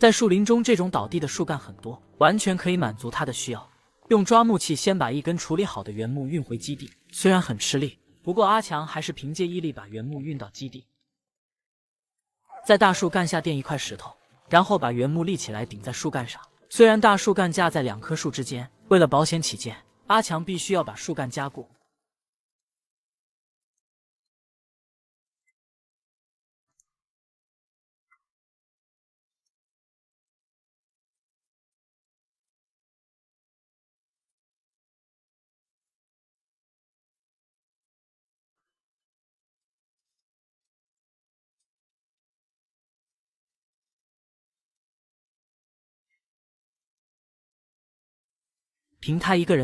在树林中，这种倒地的树干很多，完全可以满足他的需要。用抓木器先把一根处理好的原木运回基地，虽然很吃力，不过阿强还是凭借毅力把原木运到基地。在大树干下垫一块石头，然后把原木立起来顶在树干上。虽然大树干架在2棵树之间，为了保险起见，阿强必须要把树干加固。凭他一个人